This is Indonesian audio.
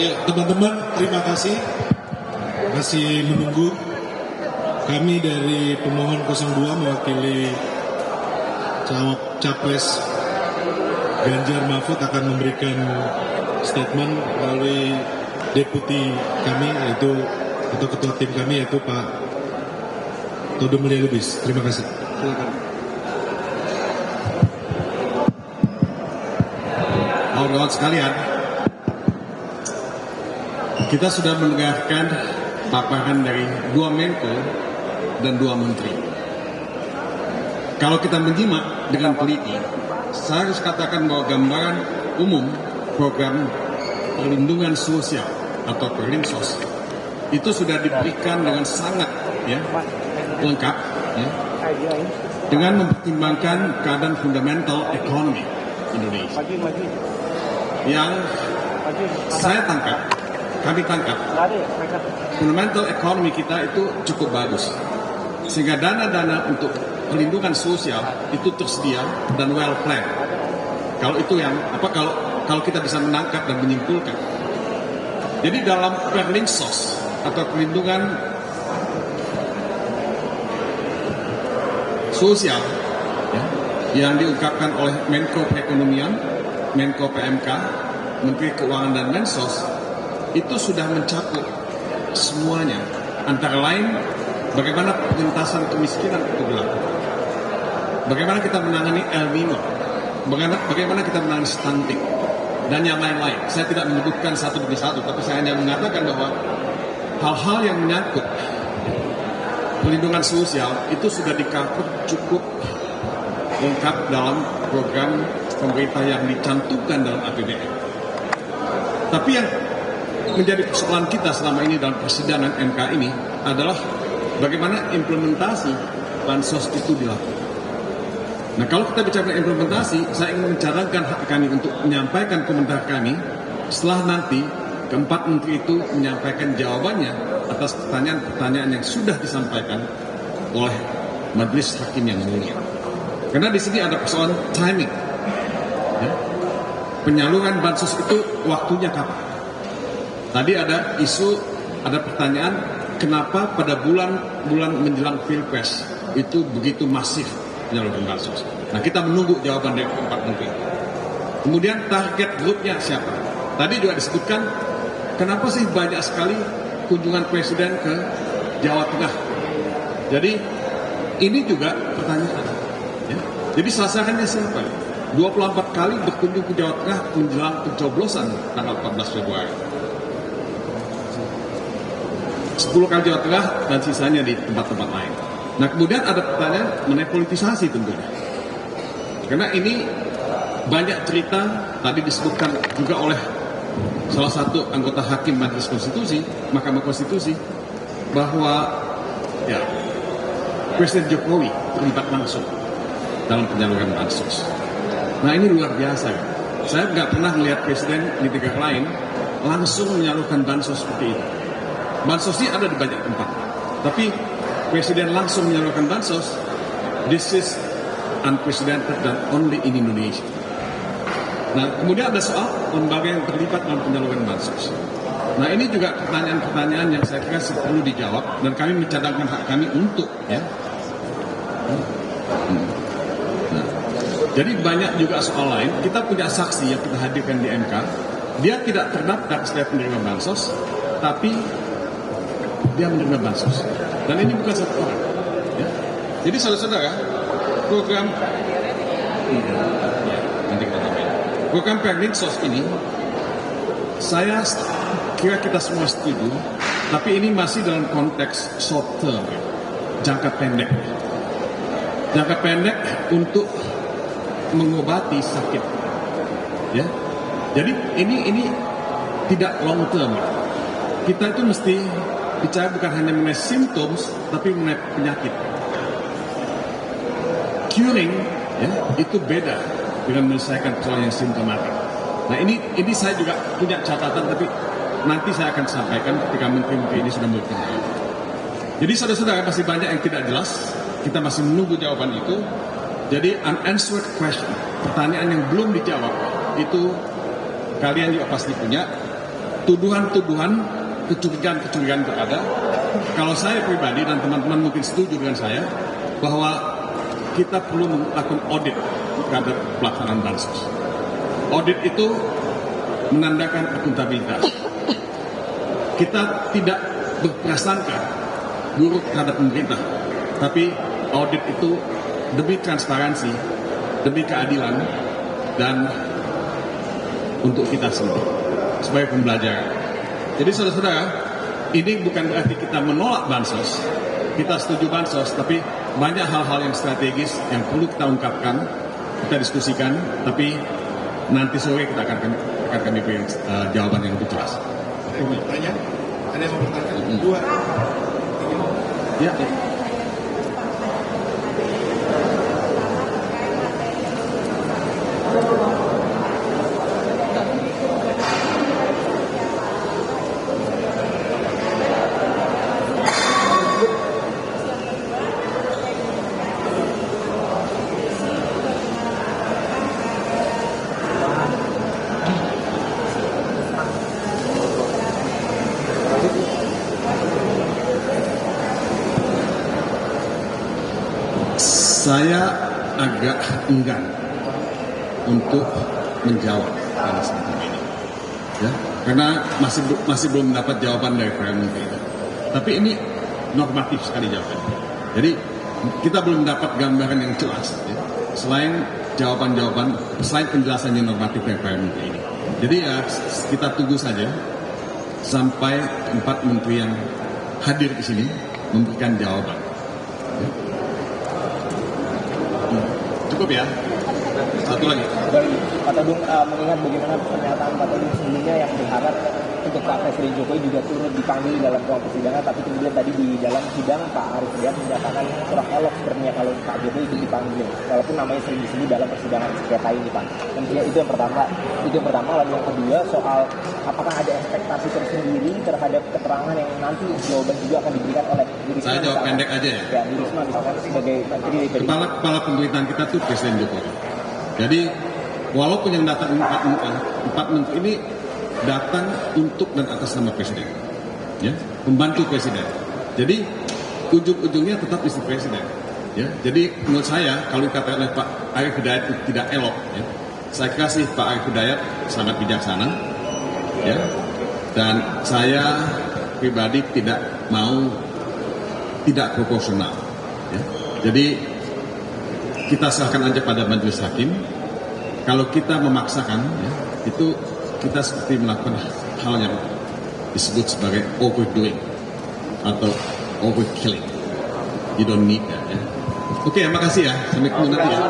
Ya, teman-teman, terima kasih masih menunggu. Kami dari pemohon 02 mewakili Capres Ganjar Mahfud akan memberikan statement melalui deputi kami yaitu atau ketua tim kami yaitu Pak Todo Mulia Lubis. Terima kasih. Silakan. Kawan-kawan sekalian, kita sudah mendengarkan paparan dari dua Menko dan dua Menteri. Kalau kita menyimak dengan teliti, saya harus katakan bahwa gambaran umum program perlindungan sosial atau Perlinsos itu sudah diberikan dengan sangat lengkap dengan mempertimbangkan keadaan fundamental ekonomi Indonesia. Yang kami tangkap, fundamental ekonomi kita itu cukup bagus. Sehingga dana-dana untuk perlindungan sosial itu tersedia dan well planned. Kalau itu kalau kita bisa menangkap dan menyimpulkan. Jadi dalam Perlinsos atau perlindungan sosial yang diungkapkan oleh Menko Perekonomian, Menko PMK, Menteri Keuangan dan Mensos itu sudah mencakup semuanya. Antara lain bagaimana pengentasan kemiskinan itu dilakukan, bagaimana kita menangani El Nino, bagaimana kita menangani stunting dan yang lain-lain. Saya tidak menyebutkan satu demi satu, tapi saya hanya mengatakan bahwa hal-hal yang menyangkut perlindungan sosial itu sudah di-cover cukup lengkap dalam program pemerintah yang dicantumkan dalam APBN. Tapi yang menjadi persoalan kita selama ini dalam persidangan MK ini adalah bagaimana implementasi bansos itu dilakukan. Nah, kalau kita bicara implementasi, saya ingin mencatatkan hak kami untuk menyampaikan komentar kami setelah nanti keempat menteri itu menyampaikan jawabannya atas pertanyaan-pertanyaan yang sudah disampaikan oleh Majelis Hakim yang mulia. Karena di sini ada persoalan timing. Penyaluran bansos itu waktunya kapan? Tadi ada pertanyaan kenapa pada bulan menjelang Pilpres itu begitu masif penyaluran bansos. Nah, kita menunggu jawaban dari keempat menteri. Kemudian target grupnya siapa? Tadi juga disebutkan kenapa sih banyak sekali kunjungan presiden ke Jawa Tengah. Jadi ini juga pertanyaan. Jadi sasarannya siapa? 24 kali berkunjung ke Jawa Tengah menjelang pencoblosan tanggal 14 Februari. 10 kali Jawa Tengah dan sisanya di tempat-tempat lain. Nah, kemudian ada pertanyaan mengenai politisasi tentunya. Karena ini banyak cerita tadi disebutkan juga oleh salah satu anggota hakim Majelis Konstitusi, Mahkamah Konstitusi, bahwa Presiden Jokowi terlibat langsung dalam penyaluran bansos. Nah, ini luar biasa. Saya nggak pernah melihat presiden di negara lain langsung menyalurkan bansos seperti itu. Bansos ini ada di banyak tempat, tapi presiden langsung menyalurkan bansos, this is unprecedented dan only in Indonesia. Nah, kemudian ada soal lembaga yang terlibat dalam penyaluran bansos. Nah, ini juga pertanyaan-pertanyaan yang saya kira perlu dijawab dan kami mencadangkan hak kami untuk Jadi banyak juga soal lain. Kita punya saksi yang kita hadirkan di MK. Dia tidak terdaftar sebagai penerima bansos, tapi dia menerima bansos. Dan ini bukan satu orang. Jadi saudara-saudara, program Perlinsos ini, saya kira kita semua setuju, tapi ini masih dalam konteks short term, jangka pendek. Jangka pendek untuk mengobati sakit, Jadi ini tidak long term. Kita itu mesti bicara bukan hanya mengenai symptoms, tapi mengenai penyakit. Curing, itu beda dengan menyelesaikan persoalan yang simptomatik. Nah, ini saya juga punya catatan, tapi nanti saya akan sampaikan ketika menteri-menteri ini sudah memberikan jawaban. Jadi saudara-saudara, masih banyak yang tidak jelas. Kita masih menunggu jawaban itu. Jadi unanswered question, pertanyaan yang belum dijawab, itu kalian juga pasti punya. tuduhan-tuduhan, kecurigaan-kecurigaan berada. Kalau saya pribadi dan teman-teman mungkin setuju dengan saya bahwa kita perlu melakukan audit terhadap pelaksanaan bansos. Audit itu menandakan akuntabilitas. Kita tidak berprasangka buruk terhadap pemerintah, tapi audit itu demi transparansi, demi keadilan, dan untuk kita semua sebagai pembelajaran. Jadi saudara-saudara, ini bukan berarti kita menolak bansos, kita setuju bansos, tapi banyak hal-hal yang strategis yang perlu kita ungkapkan, kita diskusikan, tapi nanti sore kita akan kami beri jawaban yang lebih jelas. Tanya, ada yang mau bertanya? Dua. Ya. Saya agak enggan untuk menjawab hal semacam ini, ya, karena masih belum mendapat jawaban dari Perdana Menteri. Tapi ini normatif sekali jawabannya. Jadi kita belum mendapat gambaran yang jelas, ya, selain jawaban-jawaban, selain penjelasan yang normatif dari Perdana Menteri ini. Jadi ya kita tunggu saja sampai 4 menteri yang hadir di sini memberikan jawaban. Ya. Cukup ya. Satu lagi. Pak Todung mengingat bagaimana pernyataan Pak Todung sebelumnya yang berharap untuk Pak Presiden Jokowi juga turut dipanggil dalam ruang persidangan, tapi kemudian tadi di dalam sidang Pak Arief Hidayat menyatakan kurang elok sebenarnya kalau Pak Jokowi itu dipanggil, walaupun namanya sering disebut dalam persidangan sengketa ini, Pak. Dan itu yang pertama. Lalu yang kedua soal apakah ada ekspektasi tersendiri terhadap keterangan yang nanti jawaban juga akan diberikan oleh Bu Risma. Saya jawab pendek aja ya. Ya, Bu Risma misalkan sebagai menteri dari Kepala pemerintahan kita tuh Presiden Jokowi. Jadi walaupun yang datang 4 menteri ini datang untuk dan atas nama Presiden, ya, membantu Presiden. Jadi ujung-ujungnya tetap istri Presiden, ya. Jadi menurut saya kalau dikatakan oleh Pak Arief Hidayat itu tidak elok, ya, saya kasih Pak Arief Hidayat sangat bijaksana, ya, dan saya pribadi tidak proporsional, ya. Jadi kita serahkan aja pada majelis hakim. Kalau kita memaksakan, ya, itu kita seperti melakukan hal yang disebut sebagai overdoing atau overkilling. You don't need that. Ya. Oke, makasih ya. Sampai ketemu nanti ya.